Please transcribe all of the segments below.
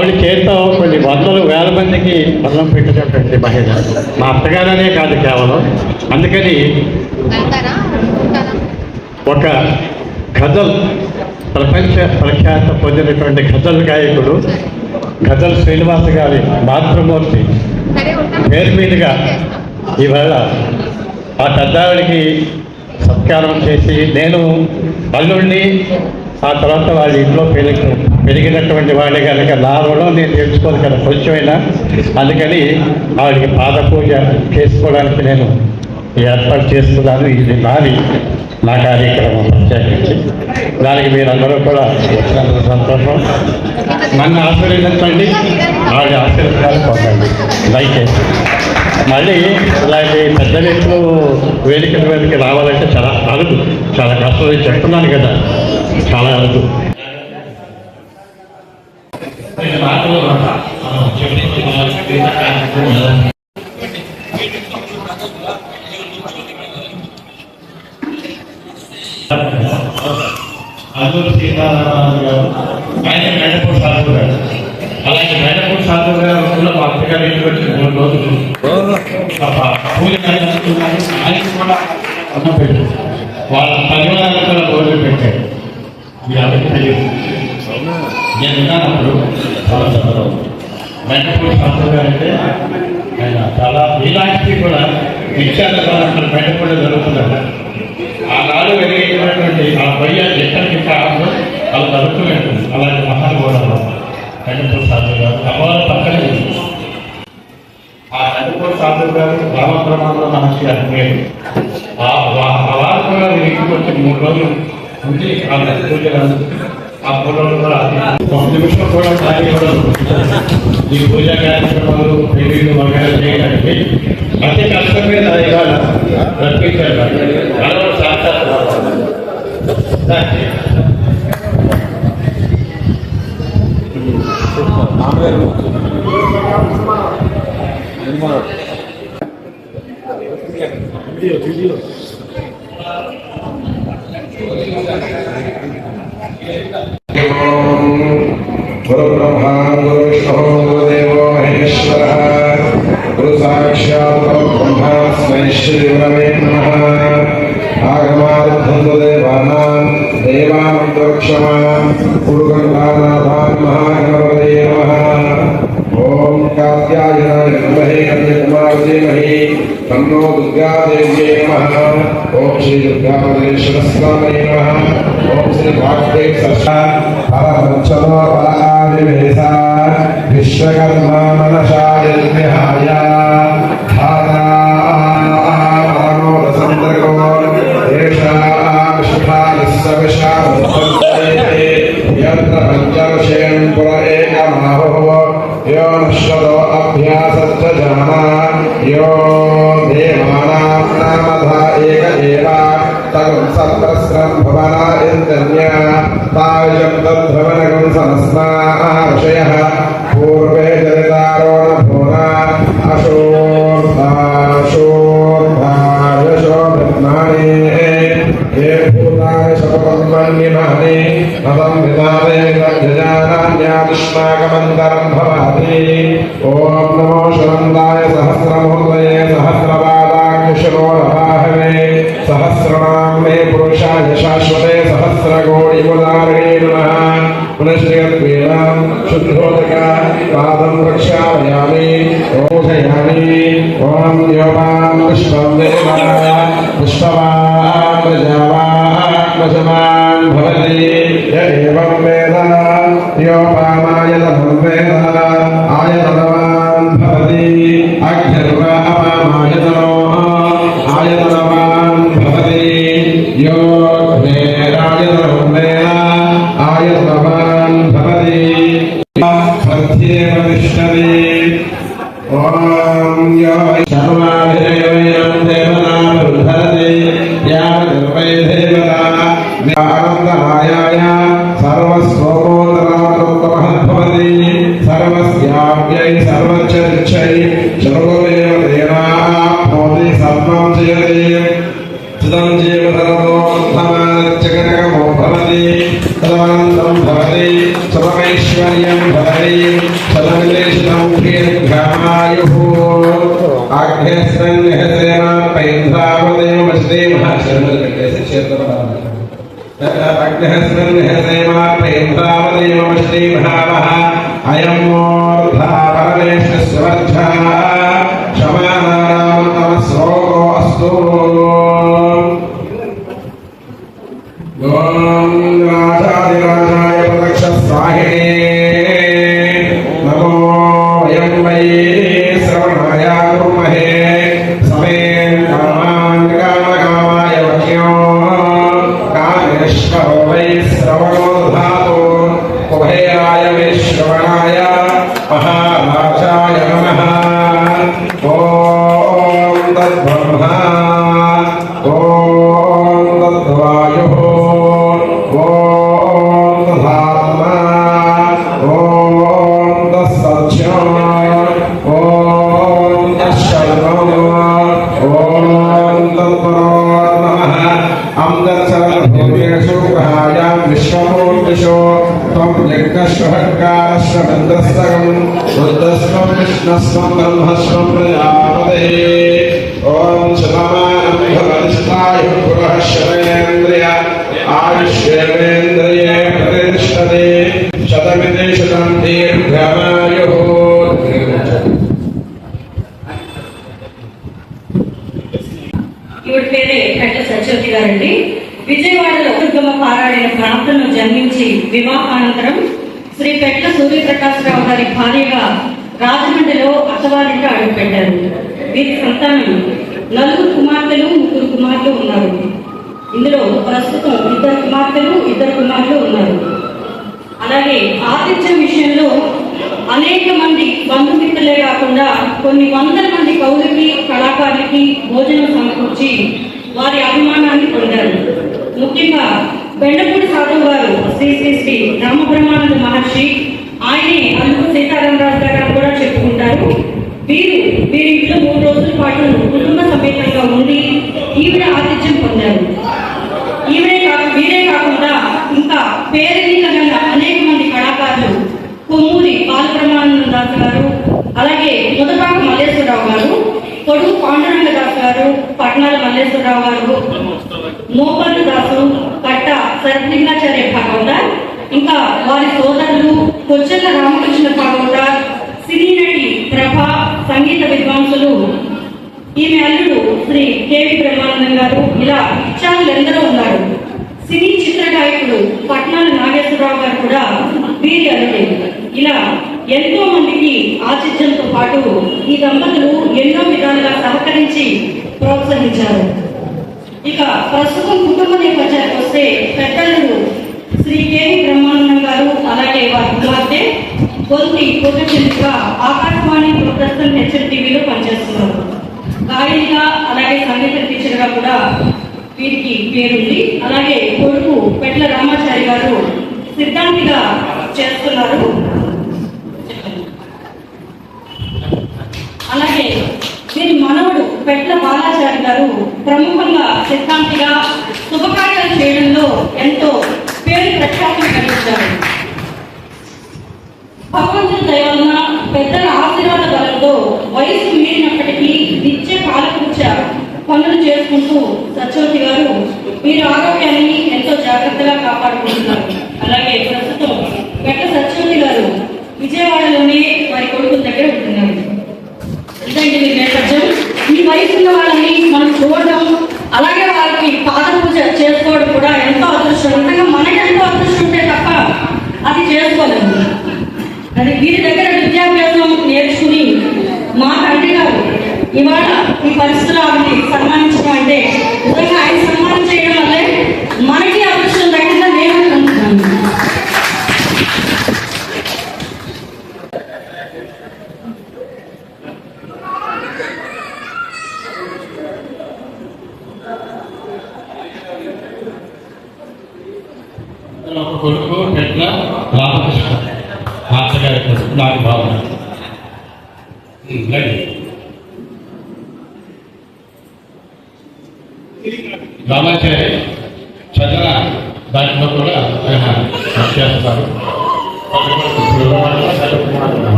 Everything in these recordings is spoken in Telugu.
ఆవిడ చేతితో కొన్ని వందలు వేల మందికి అన్నం పెట్టినటువంటి మహిళ. మా అత్తగారనే కాదు కేవలం. అందుకని ఒక గజల్ ప్రపంచ ప్రఖ్యాత పొందినటువంటి గజల్ గాయకుడు గజల్ శ్రీనివాస్ గారి మాతృమూర్తి పేరు మీదుగా ఇవాళ ఆ పెద్దావిడికి సత్కారం చేసి, నేను అల్లుడిని, ఆ తర్వాత వాళ్ళ ఇంట్లో పెరిగినటువంటి వాళ్ళే కనుక నా రుణం నేను తెలుసుకోవాలి కదా కొంచెమైనా. అందుకని ఆవిడకి పాద పూజ చేసుకోవడానికి నేను ఏర్పాటు చేస్తున్నాను. ఇది నా కార్యక్రమం ప్రత్యేకించి. దానికి మీరందరూ కూడా వచ్చినందుకు సంతోషం. నన్ను ఆశీర్వదించండి, ఆవిడ ఆశీర్వాదాలు పొందండి దయచేసి. మళ్ళీ ఇలాంటి పెద్ద వ్యక్తులు వేదికల మీదకి రావాలంటే చాలా అరుదు, చాలా కష్టం. చెప్తున్నాను కదా, చాలా అరుదు. అల్లూరి సీతారామరాజు గారు, ఆయన మేడపూడి సాధువు గారు. అలాగే మేడపూడి సాధువు గారు కూడా మా అత్తగారి ఇంటికి వచ్చి 3 రోజులు పూజ కార్యక్రమాలు ఆయన కూడా అన్నం పెట్టారు. వాళ్ళ పరివారాలు కూడా రోజులు పెట్టారు. ఎవరికి తెలియదు. నేను ఉన్నానప్పుడు మేడపూడి సాధువు గారు అంటే ఆయన చాలా ఇలాంటివి కూడా విద్యార్థులు మేడపూడి జరుగుతున్నారు. ఆనాడు వెలిగినటువంటి ఆ భయ్య ఎక్కడికి కాదు అలా జరుగుతూనే ఉంటుంది. అలాంటి మహానుభావులు కంటిపూడి సాధువు గారు అమ్మవారి పక్కనే. ఆ కంటిపూడి సాధువు గారు రామప్రమాణ మహర్షి అడిగారు. వారు కూడా ఇంటికి వచ్చి 3 రోజులు ఉండి ఆ పూజలు, ఆ పూజలు కూడా 1 నిమిషం కూడా ఖాళీ కూడా ఈ పూజా కార్యక్రమాలు పెళ్లిళ్ళు వగైరా చేయడానికి అతి కష్టం మీద ఇవాళ రప్పించారు. గురు బ్రహ్మా గురు విష్ణు గురుదేవో మహేశ్వరః గురు సాక్షాత్ బ్రహ్మస్మై శ్రీ గురవే నమః. ఆగమార్థందేవానాం దేవానందక్షమాం గురుగంగానాథాన్ మహాగణపతే నమః. ఓం కాత్యాయనాయ విద్మహే కన్యాకుమారీమహి తన్నో దుర్గాదేవ్యై నమః. ఓం శ్రీ దుర్గాపరమేశ్వరస్వామినే నమః. ఓం శ్రీ భాగవతే సత్తా పరమచలో పరాదివేశ విశ్వకర్మా మనసాయ విహాయ ధారా మనోరసంద్రకో దేశా విశ్వాలిస్సవిషా యంత్ర పంచర్షేన్ పుర ఏకమాహో यो नश्वतो अभ्यासश्च जाना यो देवानां नामधा एक एव तगुं सत्रस्रं भवना इन्द्रन्या ताविजं तद्भवनगं समस्माः पूर्वे जनितारो न भूना अशोर्धाशोर्धायशोभिर्नानि ये भूतानि शपथन्मन्यमानि नतं विधाते जजानान्यादिष्माकमन्तरं भवाति. ओम नमो शरन्दाय सहस्रमूर्तये सहस्रपादाग्निशरोरवाहवे सहस्रनाम्ने पुरुषाय शाश्वते सहस्रकोटिमुदारिणे नमः. पुनश्चेत्वेनं शुद्धोदका पादं प्रक्षालयामि ओषयामि. ओम योपां पुष्पं देवाय पुष्पवान् प्रजावान् भवति. य एवं वेद योपामायतनं वेद आयतनवान् भवति. अग्निर्वा अपामायतनो आयतनवान् भवति. यो वेदायतनं वेद आयतनवान् भवति. सत्येव तिष्ठति. ॐ यो शर्माभिरेवयं देवतानुद्धरति यावद्वै देवता आनन्दमायाय सर्वस्वोत्तरात्ममहद्भवति. सर्वस्याव्यै सर्वच्चरिच्छै सर्वमेव देवाप्नोति सर्वं जयति. जीवधर्मोत्थमानच्चकटकमो भवति तदनन्तरं भवति सममैश्वर्यं भवति सदनिलेशितं दीर्घायुः आज्ञस्रन्यहसेमा पैन्द्रावदेवमश्रीमहाशरणकटेस्य क्षेत्रपदाग्नहस्रन्यहसेमा पैन्द्रावदेवमश्रीमहावः अयं मूर्धा परमेश्वरस्वर्धः क्षमानानां नमस्रोगो अस्तु ॐ राजाधिराजाय प्रदक्षस्वाहिने नमो वयं वै श्रवणाय कुर्महे समेन कामान् कामकामाय वक्ष्यो कामेश्वरो वै श्रवणो दधातु कुबेराय वै श्रवणाय महाराजाय नमः ॐ तद्ब्रह्मा ॐ तद्वायुः ॐ तदात्मा ॐ तत्सत्यो ॐ तत्शर्वो ॐ तत्परो नमः अम्दर्शनभूमेषु ग्रहायां विश्वमूर्तिषु त्वं यज्ञश्वहत्कारश्च बन्धस्तकं बुद्धस्त्वं विष्णस्त्वं ब्रह्मस्त्वं प्रजापते ॐ शतमानं भवनिष्ठायुः पुरः शतेन्द्रिय आयुष्येन्द्रिये प्रतिष्ठते शतमिति शतं दीर्घमायुः ఈవిడ పేరే కట్ట సత్యవతి గారండి. విజయవాడలో దుర్గమ్మ పారాయణ ప్రాంతంలో జన్మించి వివాహానంతరం శ్రీ పెట్ల సూర్యప్రకాశరావు గారి భార్యగా రాజమండ్రిలో అత్తవారింట అడుగుపెట్టారు. వీరి సంతానం 4 కుమార్తెలు 3 కుమారులు ఉన్నారు. ఇందులో ప్రస్తుతం 2 కుమార్తెలు 2 కుమారులు ఉన్నారు. అలాగే ఆతిథ్యం విషయంలో అనేక మంది బంధుమిత్రులే కాకుండా కొన్ని వందల మంది కవులకి కళాకారులకి భోజనం సమకూర్చి వారి అభిమానాన్ని పొందారు. ముఖ్యంగా బెండపూడి సాధువు గారు శ్రీ శ్రీ శ్రీ రామబ్రహ్మానంద మహర్షి, ఆయనే అల్లు సీతారామరాజు గారు కూడా చెప్పుకుంటారు. వీరి ఇంట్లో 3 రోజుల పాటు కుటుంబ సమేతంగా ఉండి ఈవిడ ఆతిథ్యం పొందారు. వీరే కాకుండా ఇంకా పేరెన్నికగల అనేక మంది కళాకారులు కొమ్మూరి బాలబ్రహ్మానంద దాస్ గారు, అలాగే ముదపాక మల్లేశ్వరరావు గారు, పొడుగు పాండురంగదాస్ గారు, పట్నాల మల్లేశ్వరరావు గారు, మోపల్లు దాసు, కట్ట సరలింగాచార్య భాగవత, ఇంకా వారి సోదరులు కొచ్చెల్ల రామకృష్ణ భాగవత, సినీ నటి ప్రభ, సంగీత విద్వాంసులు, ఈమె అల్లుడు శ్రీ కేవి బ్రహ్మానందం గారు, ఇలా ఇచ్చారులు ఎందరో ఉన్నారు. సినీ చిత్రగాయకుడు పట్నాల నాగేశ్వరరావు గారు కూడా వీరి అల్లుడే. ఇలా ఎంతో మందికి ఆతిథ్యంతో పాటు ఈ దంపతులు ఎన్నో విధాలుగా సహకరించి ప్రోత్సహించారు. ఇక ప్రస్తుతం కుటుంబ నేపథ్యానికి వస్తే పెద్దలు శ్రీ కేవి బ్రహ్మానందం గారు, అలాగే వారి కుమార్తె గొంతి కోటచెందుగా ఆకాశవాణి ప్రస్తుతం హెచ్ఎంటీవీలో పనిచేస్తున్నారు. గాయనిగా అలాగే సంగీత టీచర్గా కూడా వీరికి పేరుంది. అలాగే కొడుకు పెట్ల రామాచారి గారు సిద్ధాంతిగా చేస్తున్నారు. అలాగే వీరి మనవడు పెట్ల బాలాచారి గారు ప్రముఖంగా సిద్ధాంతిగా శుభకార్యాలు చేయడంలో ఎంతో పేరు ప్రఖ్యాతులు కలిగించారు. భగవంతుని దయ వలన పెద్దల ఆశీర్వాద బలంతో వయసు మీరినప్పటికీ నిత్య కాలకృత్య పనులు చేసుకుంటూ సత్యవతి గారు వీరి ఆరోగ్యాన్ని ఎంతో జాగ్రత్తగా కాపాడుకుంటున్నారు. అలాగే ప్రస్తుతం గట్ట సత్యవతి గారు విజయవాడలోనే వారి కొడుకుల దగ్గర ఉంటున్నారు. ఇదండి మీ నేపథ్యం. ఈ వయసున్న వాళ్ళని మనం చూడడం, అలాగే వాళ్ళకి పాద పూజ చేసుకోవడం కూడా ఎంతో అదృష్టం. నిజంగా మనకి ఎంతో అదృష్టం ఉంటే తప్ప అది చేసుకోలేము. అది వీరి దగ్గర విద్యాభ్యాసం నేర్చుకుని మా తండ్రి గారు ఇవాళ ఈ పరిస్థితులు ఆవిడని సన్మానించడం అంటే నిజంగా ఆయన సన్మానం చేయడం వల్లే మనకి అదృష్టం దక్కిందా నేను అనుకుంటున్నాను. ఒక కొడుకు పెట్ల రామకృష్ణ మాతగారి కొడుకు నాకు భావన. రామాచారి చంద్ర దాంట్లో కూడా ఆయన చేస్తారు.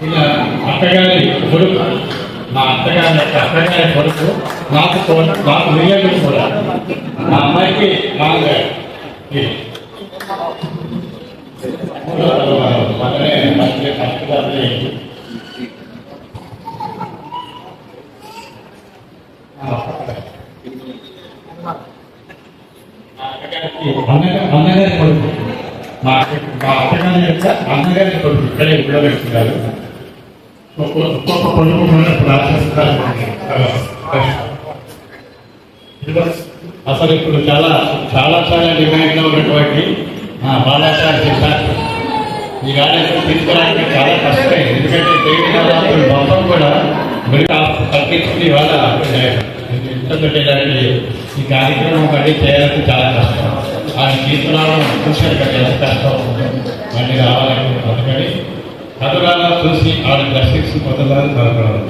ఇలా అత్తగారి కొడుకు, మా అత్తగారి యొక్క అత్తగారి కొడుకు నాకు వినియోగం కూడా మా అమ్మాయికి నాన్నగారు అన్నగారి కొడుకు, మా అత్తగారి యొక్క అన్నగారి కొడుకు ఇక్కడే ఇంట్లో పెట్టుకున్నారు. ఒక్కొక్క కొడుకు అసలు ఇప్పుడు చాలా చాలా చాలా డిమాండ్లో ఉన్నటువంటి బాలాచార్య శాస్త్రం ఈ గార్డెన్ తీసుకురావడానికి చాలా కష్టమైంది. ఎందుకంటే దేవుడి మొత్తం కూడా గురికి కల్పించింది వాళ్ళ ఇలాంటి ఈ కార్యక్రమం మళ్ళీ చేయాలంటే చాలా కష్టం. ఆయన తీసుకురావడం చూశారు కదా ఎంత కష్టం మళ్ళీ రావాలంటే. అందుకని కథలాగా చూసి ఆవిడ దర్శించి పొందాలని కోరుకోవాలి.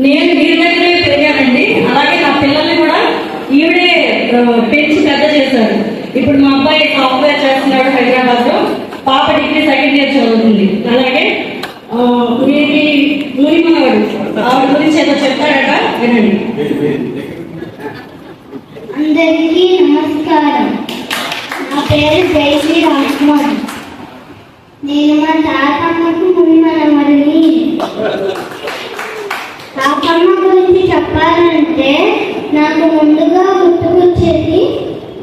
నేను వీరి దగ్గరే పెరిగానండి. అలాగే నా పిల్లల్ని కూడా ఈవిడే పెంచి పెద్ద చేశారు. ఇప్పుడు మా అబ్బాయి సాఫ్ట్వేర్ చేస్తున్నాడు హైదరాబాద్ లో, పాప డిగ్రీ సెకండ్ ఇయర్ చదువుతుంది. అలాగే వీరి మునిమనవాడు ఆవిడ గురించి ఏదో చెప్పారట, వినండి. అందరికీ నమస్కారం. నా పేరు జైశ్రీ రాజ్కుమార్. నేను మా తాతమ్మకు మునిమనవడిని. తాతమ్మ గురించి చెప్పాలంటే నాకు ముందుగా గుర్తుకొచ్చేది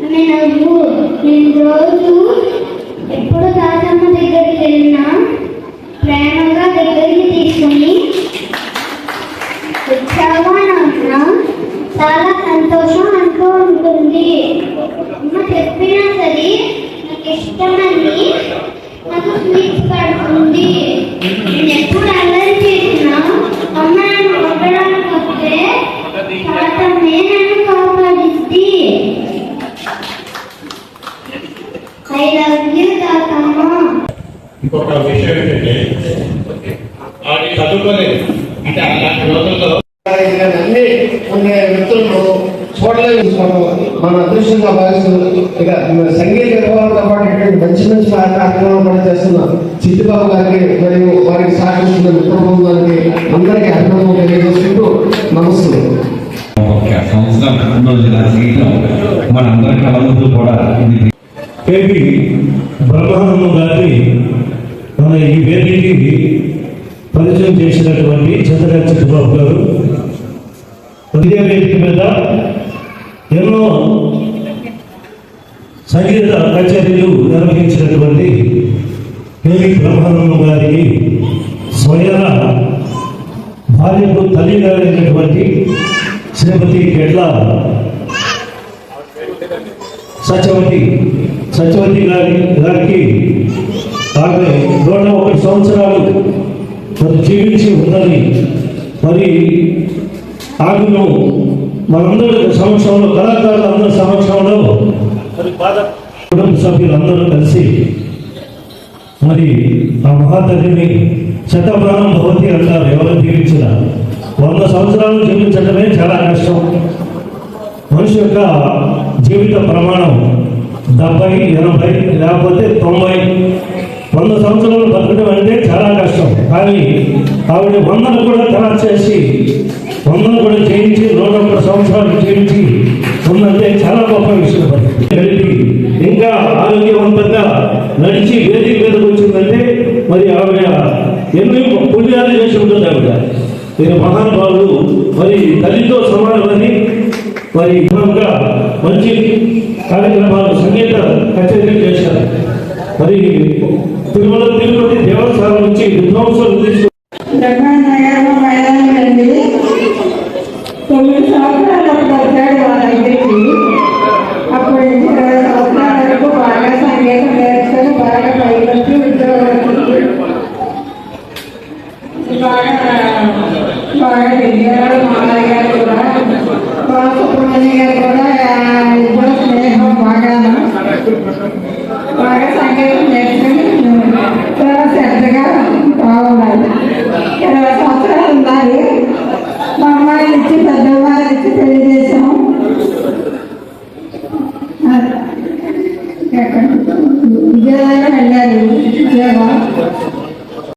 ఆమె నవ్వు. నేను రోజు ఎప్పుడు తాతమ్మ దగ్గరికి వెళ్ళినా ప్రేమగా దగ్గరికి తీసుకుని వచ్చావా నాన్న, చాలా సంతోషం అంటూ ఉంటుంది. అమ్మ చెప్పినా సరే నాకు ఇష్టమని నాకు స్వీట్స్ పడుతుంది. నేను ఎప్పుడు అల్లరి చేసినా అమ్మ నన్ను కొట్టడానికి వస్తే తాతమ్మే నన్ను కాపాడిద్ది. ఐ లవ్ యూ తాతమ్మ. ఇంకొక విషయం ఏంటంటే ఆవిడ చదువుకోలేదు. అంటే అలాంటి రోజుల్లో అన్ని కొన్ని వ్యక్తులను చూడలేదు. మన అదృష్టంగా భావిస్తున్నాం. ఇక సంగీత విభాగంతో పాటు మంచి మంచి కార్యక్రమాలు కూడా చేస్తున్నాం. చిట్టిబాబు గారికి మరియు వారికి సహకరిస్తున్న మిత్రబృందానికి అందరికీ అభినందనలు తెలియజేసుకుంటూ నమస్తే. మన అందరి కళ ముందు కూడా కేపీ బ్రహ్మానంద గారిని మన ఈ వేదికకి పరిచయం చేసినటువంటి చంద్రగారి చిట్టుబాబు గారు ఇదే వేదిక మీద ఎన్నో సంగీత కచేరీలు నిర్వహించినటువంటి కేపీ బ్రహ్మానంద గారికి స్వయాన భార్యకు తల్లి గారైనటువంటి శ్రీమతి కెడ్ల సత్యవతి గారికి ఆమె 101 సంవత్సరాలు మరి జీవించి ఉందని, మరి ఆమెను మనందరి సమక్షంలో, కళాకారుల అందరి సమక్షంలో మరి కుటుంబ సభ్యులందరూ కలిసి మరి ఆ మహాతల్లిని శతమానం భవతి అంటారు. ఎవరు జీవించిన 100 సంవత్సరాలు జీవించడమే చాలా కష్టం. మనిషి యొక్క జీవిత ప్రమాణం 70, 80 లేకపోతే 90. 100 సంవత్సరాలు బతకడం అంటే చాలా కష్టం. కానీ ఆవిడ 100 కూడా ఖరాబ్ చేసి 100 కూడా చేయించి 101 సంవత్సరాలు జీవించి ఉందంటే చాలా గొప్ప విషయం. ఇంకా ఆరోగ్యవంతంగా నడిచి వేదిక మీదకి వచ్చిందంటే మరి ఆవిడ ఎన్నో పుణ్యాలు చేసి ఉంటుంది. ఆవిడ మీరు మహానుభావులు, మరి తల్లితో సమానమని మరి మంచి కార్యక్రమాలు, సంగీత కచేరీలు చేశారు. మరి తిరుమల తిరుపతి దేవస్థానం నుంచి విద్వాంసులు తీసుకు 9 సంవత్సరాలు వచ్చాడు వాళ్ళ దగ్గరికి. అప్పుడు 20 సంవత్సరాల వరకు బాగా సంగీతం నేర్చుకొని బాగా పైకి ఉద్యోగాలు బాగా తెలియారు. మామయ్య గారు కూడా, సుబ్రహ్మణ్య గారు కూడా ఇద్దరు స్నేహం బాగా సంగీతం నేర్చుకుని చాలా శ్రద్ధగా బాగున్నారు. 20 సంవత్సరాలు ఉన్నారు. ఎక్కడ విజయవాడ వెళ్ళారు ఉద్యోగం